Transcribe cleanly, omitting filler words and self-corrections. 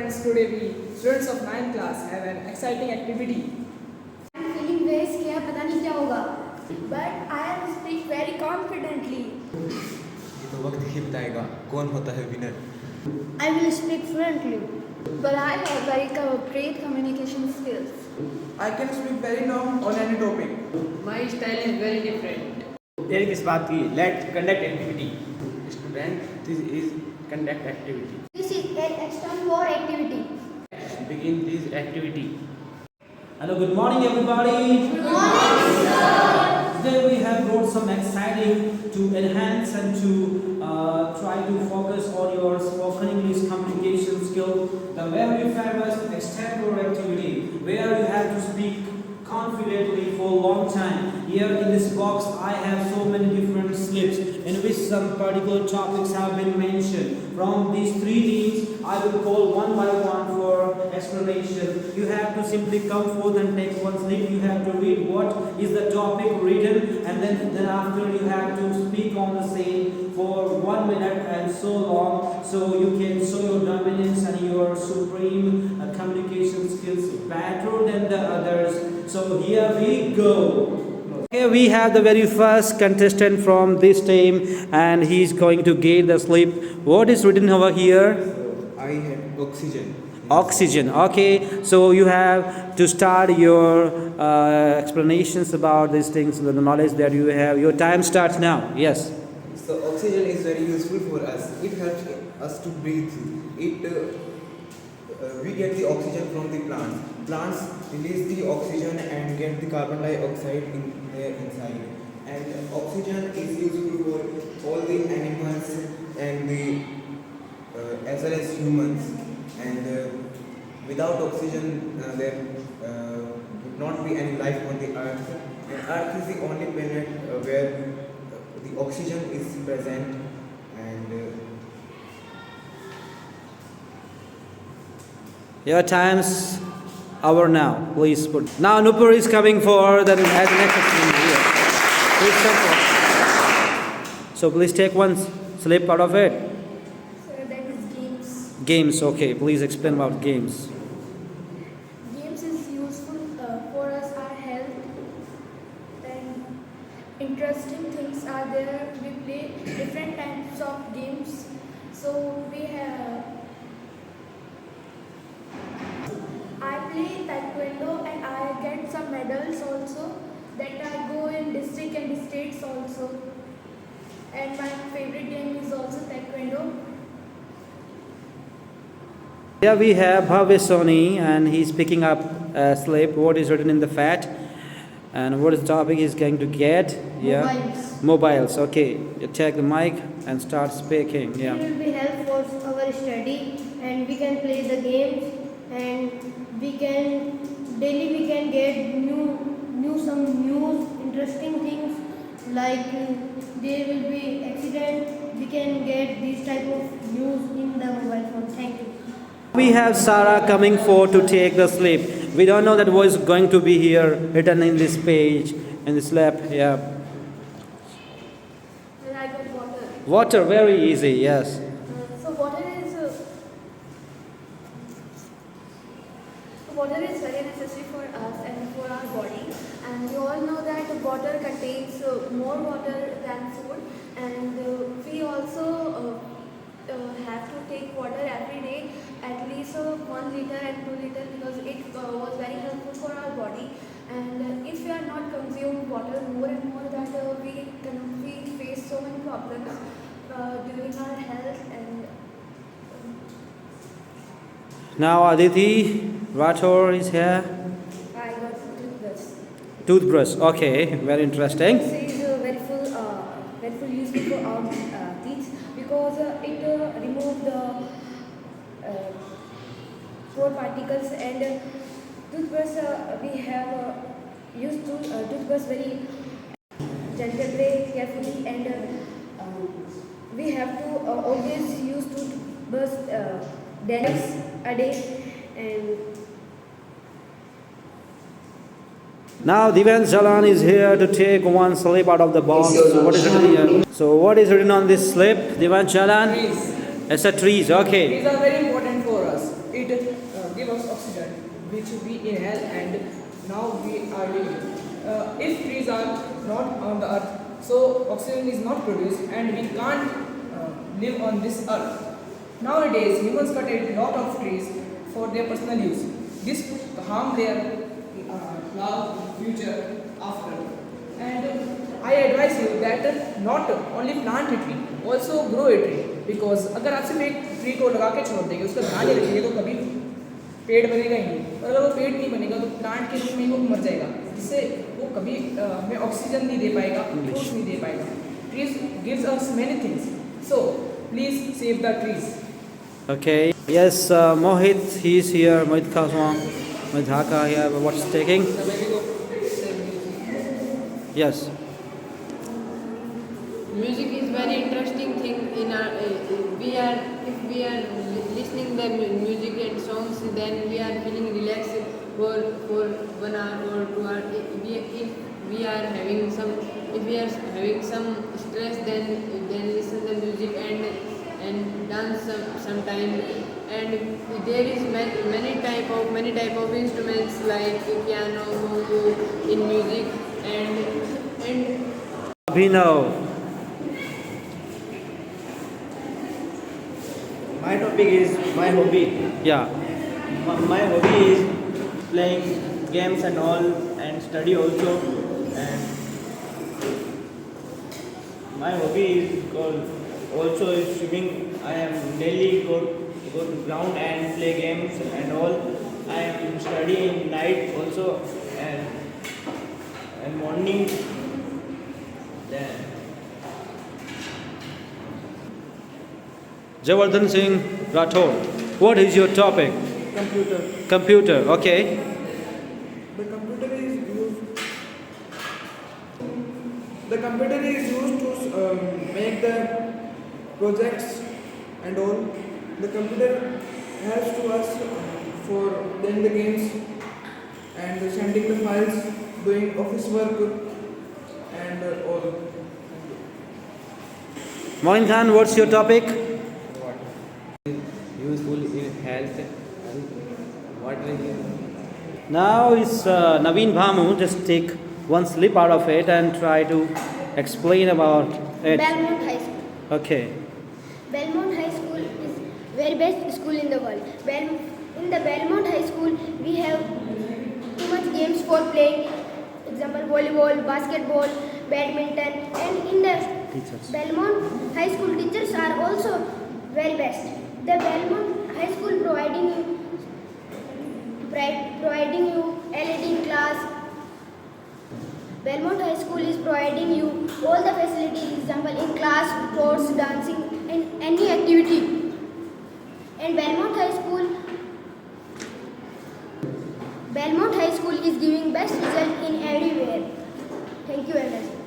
friends, today we, students of 9th class, have an exciting activity. I'm feeling very scared, पता नहीं क्या होगा. But I will speak very confidently. ये तो वक्त ही बताएगा कौन होता है winner. I will speak fluently. But I have very great communication skills. I can speak very long on any topic. My style is very different. देर किस बात की? Let's conduct activity. Student, this is conduct activity. This is an external war activity. Begin this activity. Hello, good morning everybody. Good morning, sir. Today we have brought some exciting to enhance and to try to focus on your spoken English communication skill. The very famous external activity where you have to speak confidently for a long time. Here in this box I have so many different slips in which some particular topics have been mentioned. From these three teams I will call one by one for explanation. You have to simply come forth and take one slip. You have to read what is the topic written, and then after you have to speak on the same for 1 minute and so long, so you can show your dominance and your supreme communication skills better than the others. So here we go. Here we have the very first contestant from this team, and he is going to get the slip. What is written over here? I had oxygen. Oxygen. Okay, so you have to start your explanations about these things, the knowledge that you have. Your time starts now. Yes. So oxygen is very useful for us. It helps us to breathe. We get the oxygen from the plants. Plants release the oxygen and get the carbon dioxide in their inside. And oxygen is useful for all the animals and the as well as humans. And without oxygen, there would not be any life on the earth. And earth is the only planet where the oxygen is present. And Your time's over now. Please put. Now Nupur is coming for the next thing here. Please step forward. So please take one slip out of it. So that is games. Games. Okay. Please explain about games. Games is useful for us, our health, and interesting things are there. We play different types of games. So we have. I play taekwondo and I get some medals also. That I go in district and states also. And my favorite game is also taekwondo. Here we have Bhavya Soni, and he's picking up a slip. What is written in the fat, and what is the topic he's going to get? Yeah. Mobiles. Mobiles. Okay. You take the mic and start speaking. It Yeah. will be helpful for our study, and we can play the games, and we can get some news, interesting things like there will be accident. We can get this type of news in the mobile phone. Thank you. We have Sarah coming forward to take the slip. We don't know that what is going to be here written in this page, in this slip. Yeah. And I got water. Water, very easy. Yes. So water is very necessary for us and for our body, and we all know that water contains more water than food, and we also have to take water every day, at least 1 liter and 2 liter, because it was very helpful for our body. And if we are not consuming water more and more, that we face so many problems during our health. And Now Aditi Rathore is here. I got toothbrush. Toothbrush. Okay. Very interesting. This is very full useful for our teeth, because it removes the food particles, and toothbrush we have used toothbrush very gently, carefully, and we have to always use toothbrush twice a day. And Now Divyansh Jalan is here to take one slip out of the box. So what is written here? So what is written on this slip, Divyansh Jalan? Trees. It's a trees. Okay. Trees are very important for us. It it gives us oxygen, which we inhale, and now we are living. If trees are not on the earth, so oxygen is not produced, and we can't live on this earth. Nowadays, humans cut a lot of trees for their personal use. This harm their future after. And I advise you that not only plant a tree, also grow a tree. Because अगर आप सिर्फ एक tree को लगा के छोड़ देंगे, उसका ध्यान नहीं रखेंगे, तो कभी पेड़ बनेगा ही नहीं। और अगर वो पेड़ नहीं बनेगा तो प्लांट के रूप में वो मर जाएगा, जिससे वो कभी हमें ऑक्सीजन नहीं दे पाएगा, फ्रूट्स नहीं दे पाएगा। Trees gives us many things, so please save the trees. Okay. Yes, Mohit, he is here. Mohit Khaswang, Mohit Dhaka here. What's taking? Yes. Music is very interesting thing in our. If we are listening the music and songs, then we are feeling relaxed for 1 hour or 2 hours. If we are having some stress, then listen the music and dance sometime. And there is many type of instruments like piano, bongo in music and Abhinav. My topic is my hobby. Yeah. My hobby is playing games and all, and study also. And my hobby is called also is swimming. I am daily go to ground and play games and all. I am studying night also and morning. Then Javardhan Singh Rathore. What is your topic? Computer. Computer. Okay. The computer is used to make the projects and all. The computer helps to us for playing the games and sending the files, doing office work and all. Moin Khan, what's your topic? Useful in health and what Now is Naveen Bhamu. Just take one slip out of it and try to explain about it. Belmont High School. Okay. Belmont High School is very best school in the world. In the Belmont High School, we have too much games for playing. Example, volleyball, basketball, badminton, and in the Teachers. Belmont High School teachers are also very best. The Belmont High School providing you LED in class. Belmont High School is providing you all the facilities, example in class, sports, dancing, and any activity. And Belmont High School is giving best result in everywhere. Thank you very much.